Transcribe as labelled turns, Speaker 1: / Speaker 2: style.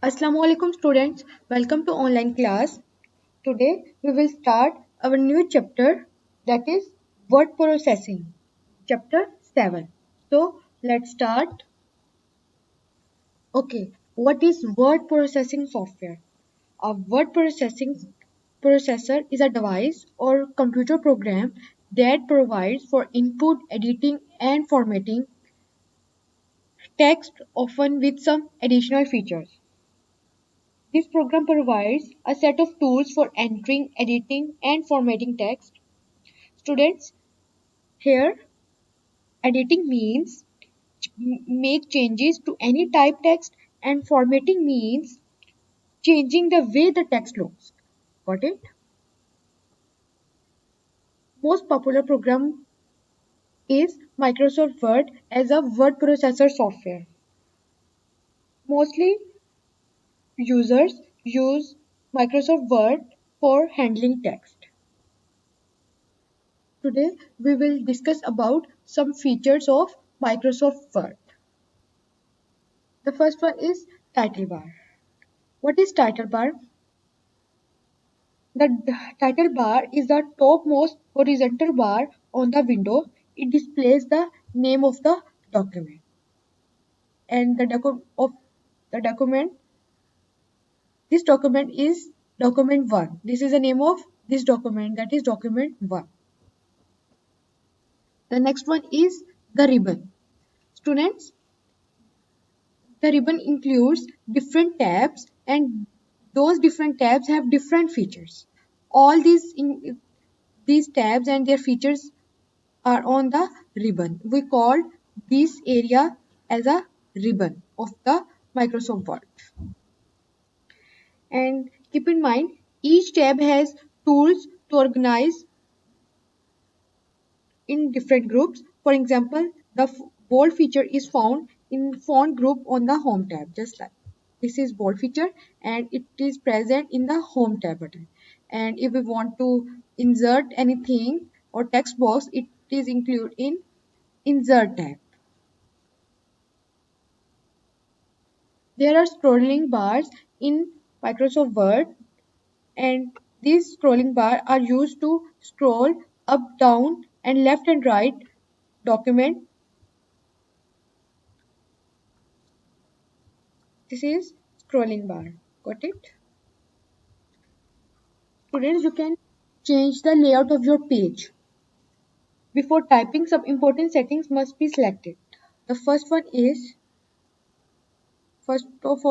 Speaker 1: Assalamu alaikum students, welcome to online class. Today we will start our new chapter, that is word processing, chapter 7. So let's start. Okay, what is word processing software? A word processing processor is a device or computer program that provides for input, editing and formatting text, often with some additional features. This program provides a set of tools for entering, editing, and formatting text. Students, here editing means make changes to any type text, and formatting means changing the way the text looks. Got it? Most popular program is Microsoft Word as a word processor software. Mostly users use Microsoft Word for handling text. Today we will discuss about some features of Microsoft Word. The first one is title bar. What is title bar? The title bar is the topmost horizontal bar on the window. It displays the name of the document and the document. This document is document 1. This is the name of this document, that is document 1. The next one is the ribbon. Students, the ribbon includes different tabs and those different tabs have different features. All these tabs and their features are on the ribbon. We call this area as a ribbon of the Microsoft Word. And keep in mind, each tab has tools to organize in different groups. For example, the bold feature is found in font group on the home tab, just like this is bold feature and it is present in the home tab button. And if we want to insert anything or text box, it is included in insert tab. There are scrolling bars in Microsoft Word, and these scrolling bars are used to scroll up, down, and left and right document. This is scrolling bar. Got it? Students, you can change the layout of your page. Before typing, some important settings must be selected. The first one is, first of